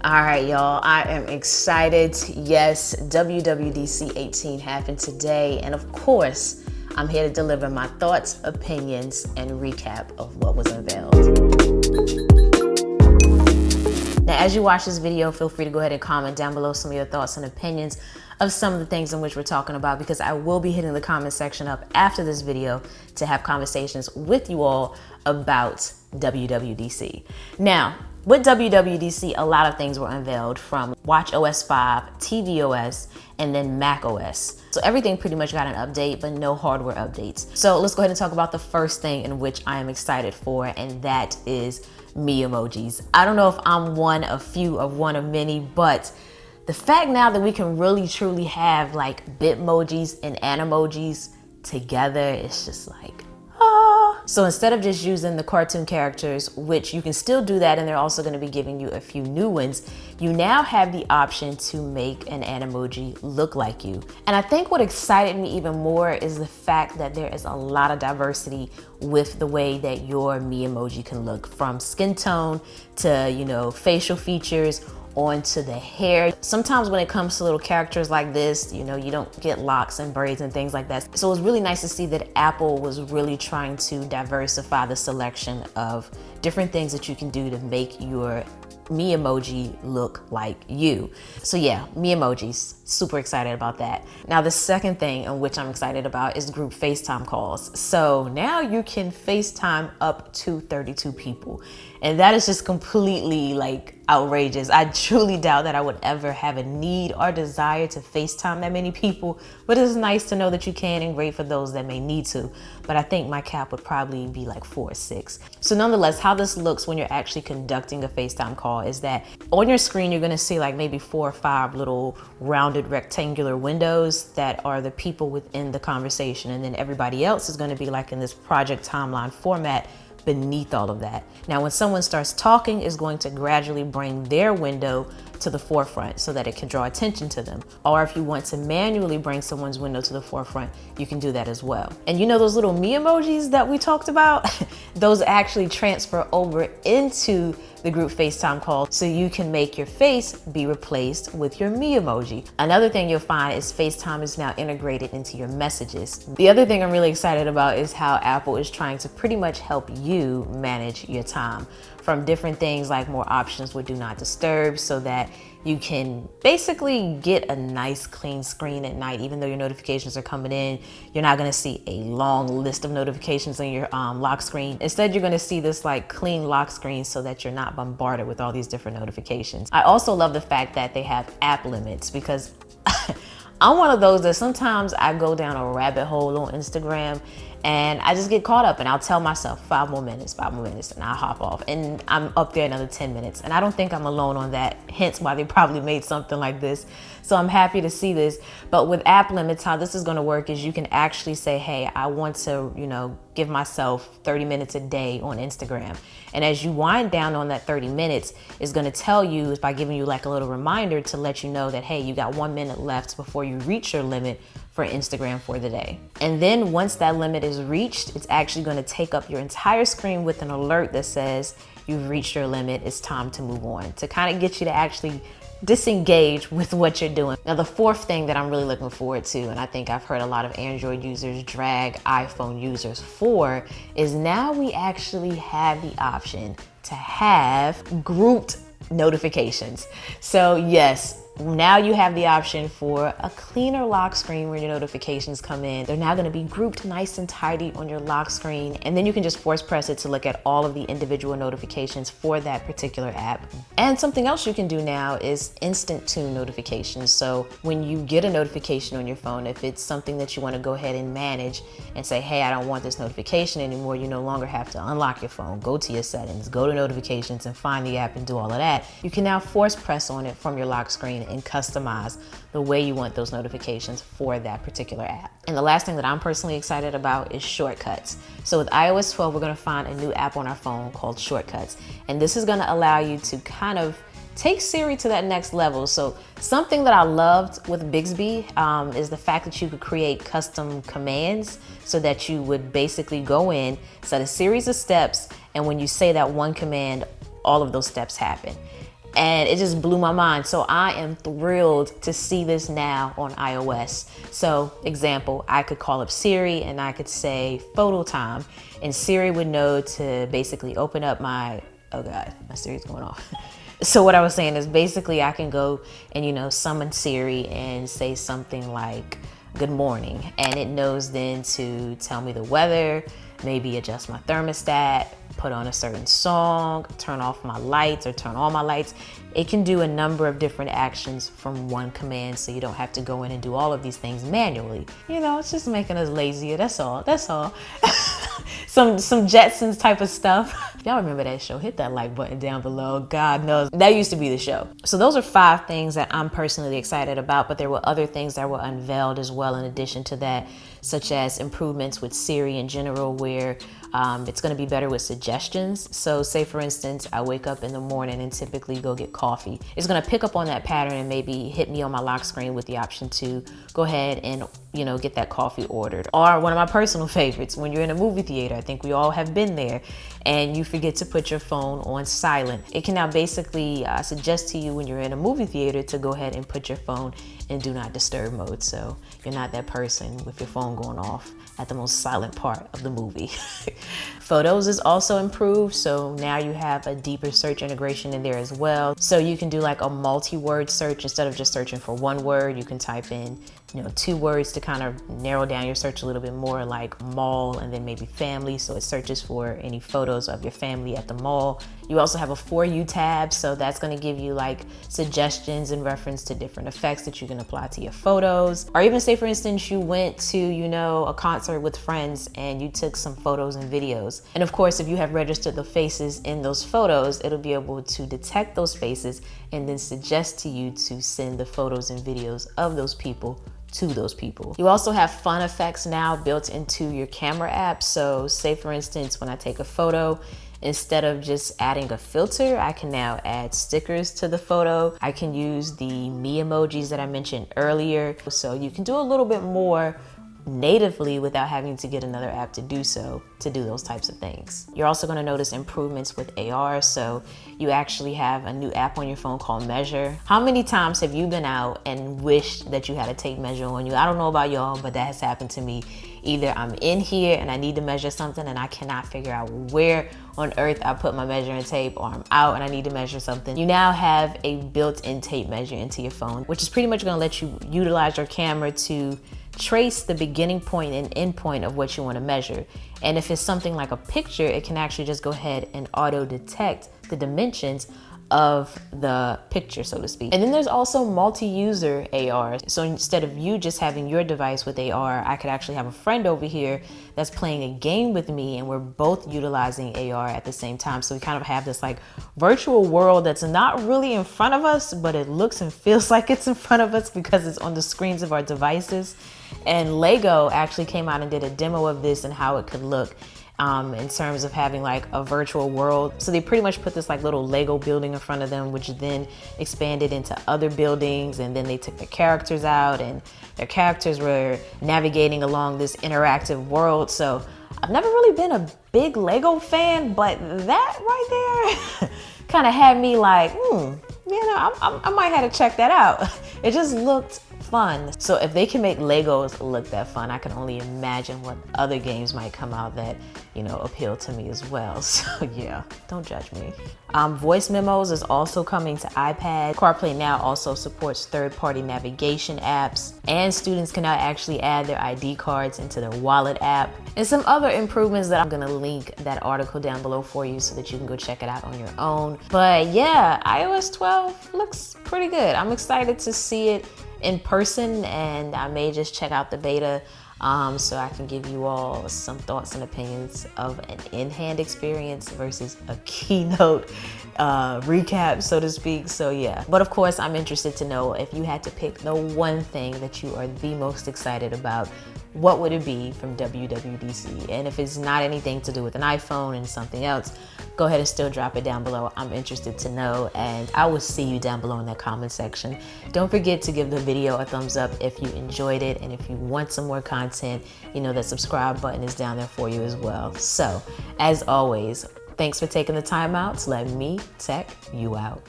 All right, y'all, I am excited. Yes, WWDC 18 happened today. And of course, I'm here to deliver my thoughts, opinions, and recap of what was unveiled. Now, as you watch this video, feel free to go ahead and comment down below some of your thoughts and opinions of some of the things in which we're talking about, because I will be hitting the comment section up after this video to have conversations with you all about WWDC. Now, with WWDC, a lot of things were unveiled, from watchOS 5, tvOS, and then macOS. So everything pretty much got an update, but no hardware updates. So let's go ahead and talk about the first thing in which I am excited for, and that is me emojis. I don't know if I'm one of few of one of many, but the fact now that we can really truly have like Bitmojis and Animojis together, it's just like, So instead of just using the cartoon characters, which you can still do that, and they're also going to be giving you a few new ones, you now have the option to make an Animoji look like you. And I think what excited me even more is the fact that there is a lot of diversity with the way that your me emoji can look, from skin tone to, facial features, onto the hair. Sometimes when it comes to little characters like this, you don't get locks and braids and things like that. So it was really nice to see that Apple was really trying to diversify the selection of different things that you can do to make your me emoji look like you. So yeah, me emojis, super excited about that. Now the second thing in which I'm excited about is group FaceTime calls. So now you can FaceTime up to 32 people. And that is just completely like outrageous. I truly doubt that I would ever have a need or desire to FaceTime that many people, but it's nice to know that you can, and great for those that may need to. But I think my cap would probably be like 4 or 6. So nonetheless, how this looks when you're actually conducting a FaceTime call is that on your screen, you're gonna see like maybe 4 or 5 little rounded rectangular windows that are the people within the conversation. And then everybody else is gonna be like in this project timeline format beneath all of that. Now, when someone starts talking, it's going to gradually bring their window to the forefront so that it can draw attention to them. Or if you want to manually bring someone's window to the forefront, you can do that as well. And those little me emojis that we talked about, those actually transfer over into the group FaceTime call, so you can make your face be replaced with your me emoji. Another thing you'll find is FaceTime is now integrated into your messages. The other thing I'm really excited about is how Apple is trying to pretty much help you manage your time, from different things like more options with Do Not Disturb, so that you can basically get a nice clean screen at night. Even though your notifications are coming in, you're not gonna see a long list of notifications on your lock screen. Instead, you're gonna see this like clean lock screen so that you're not bombarded with all these different notifications. I also love the fact that they have app limits, because I'm one of those that sometimes I go down a rabbit hole on Instagram and I just get caught up, and I'll tell myself 5 more minutes, and I'll hop off, and I'm up there another 10 minutes. And I don't think I'm alone on that, hence why they probably made something like this. So I'm happy to see this. But with app limits, how this is gonna work is you can actually say, hey, I want to, give myself 30 minutes a day on Instagram. And as you wind down on that 30 minutes, it's gonna tell you, by giving you like a little reminder to let you know that, hey, you got 1 minute left before you reach your limit for Instagram for the day. And then once that limit is reached, it's actually gonna take up your entire screen with an alert that says you've reached your limit, it's time to move on, to kind of get you to actually disengage with what you're doing. Now, the fourth thing that I'm really looking forward to, and I think I've heard a lot of Android users drag iPhone users for, is now we actually have the option to have grouped notifications. So yes, now you have the option for a cleaner lock screen where your notifications come in. They're now going to be grouped nice and tidy on your lock screen, and then you can just force press it to look at all of the individual notifications for that particular app. And something else you can do now is instant tune notifications. So when you get a notification on your phone, if it's something that you want to go ahead and manage and say, hey, I don't want this notification anymore, you no longer have to unlock your phone, go to your settings, go to notifications, and find the app and do all of that. You can now force press on it from your lock screen and customize the way you want those notifications for that particular app. And the last thing that I'm personally excited about is shortcuts. So with iOS 12, we're gonna find a new app on our phone called Shortcuts. And this is gonna allow you to kind of take Siri to that next level. So something that I loved with Bixby is the fact that you could create custom commands, so that you would basically go in, set a series of steps, and when you say that one command, all of those steps happen. And it just blew my mind. So I am thrilled to see this now on iOS. So example, I could call up Siri and I could say photo time, and Siri would know to basically open up my, oh God, my Siri's going off. So what I was saying is basically I can go and, you know, summon Siri and say something like, good morning. And it knows then to tell me the weather, maybe adjust my thermostat, put on a certain song, turn off my lights or turn on my lights. It can do a number of different actions from one command, so you don't have to go in and do all of these things manually. You know, it's just making us lazier, that's all, that's all. some Jetsons type of stuff. Y'all remember that show? Hit that like button down below. God knows, that used to be the show. So those are 5 things that I'm personally excited about, but there were other things that were unveiled as well in addition to that, such as improvements with Siri in general, where it's gonna be better with suggestions. So say for instance, I wake up in the morning and typically go get coffee. It's gonna pick up on that pattern and maybe hit me on my lock screen with the option to go ahead and, you know, get that coffee ordered. Or one of my personal favorites, when you're in a movie theater, I think we all have been there, and you forget to put your phone on silent. It can now basically suggest to you when you're in a movie theater to go ahead and put your phone in do not disturb mode, so you're not that person with your phone going off at the most silent part of the movie. Photos is also improved, so now you have a deeper search integration in there as well. So you can do like a multi-word search. Instead of just searching for one word, you can type in, you know, 2 words to kind of narrow down your search a little bit more, like mall and then maybe family. So it searches for any photos of your family at the mall. You also have a For You tab, so that's gonna give you like suggestions in reference to different effects that you can apply to your photos. Or even say for instance, you went to, you know, a concert with friends and you took some photos and videos. And of course, if you have registered the faces in those photos, it'll be able to detect those faces and then suggest to you to send the photos and videos of those people to those people. You also have fun effects now built into your camera app. So say for instance, when I take a photo, instead of just adding a filter, I can now add stickers to the photo. I can use the me emojis that I mentioned earlier. So you can do a little bit more natively without having to get another app to do so, to do those types of things. You're also going to notice improvements with AR. So you actually have a new app on your phone called Measure. How many times have you been out and wished that you had a tape measure on you? I don't know about y'all, but that has happened to me. Either I'm in here and I need to measure something and I cannot figure out where on earth I put my measuring tape, or I'm out and I need to measure something. You now have a built-in tape measure into your phone, which is pretty much going to let you utilize your camera to trace the beginning point and end point of what you want to measure. And if it's something like a picture, it can actually just go ahead and auto detect the dimensions of the picture, so to speak. And then there's also multi-user AR. So instead of you just having your device with AR, I could actually have a friend over here that's playing a game with me and we're both utilizing AR at the same time. So we kind of have this like virtual world that's not really in front of us, but it looks and feels like it's in front of us because it's on the screens of our devices. And Lego actually came out and did a demo of this and how it could look in terms of having like a virtual world. So they pretty much put this like little Lego building in front of them, which then expanded into other buildings, and then they took the characters out and their characters were navigating along this interactive world. So I've never really been a big Lego fan, but that right there kind of had me like, you know, I might have to check that out. It just looked fun. So if they can make Legos look that fun, I can only imagine what other games might come out that, you know, appeal to me as well. So yeah, don't judge me. Voice memos is also coming to iPad. CarPlay now also supports third-party navigation apps, and students can now actually add their ID cards into their wallet app, and some other improvements that I'm gonna link that article down below for you so that you can go check it out on your own. But yeah, iOS 12 looks pretty good. I'm excited to see it in person, and I may just check out the beta so I can give you all some thoughts and opinions of an in-hand experience versus a keynote recap, so to speak. So yeah, but of course I'm interested to know if you had to pick the one thing that you are the most excited about, what would it be from WWDC? And if it's not anything to do with an iPhone and something else, go ahead and still drop it down below. I'm interested to know, and I will see you down below in that comment section. Don't forget to give the video a thumbs up if you enjoyed it, and if you want some more content, you know that subscribe button is down there for you as well. So as always, thanks for taking the time out to let me tech you out.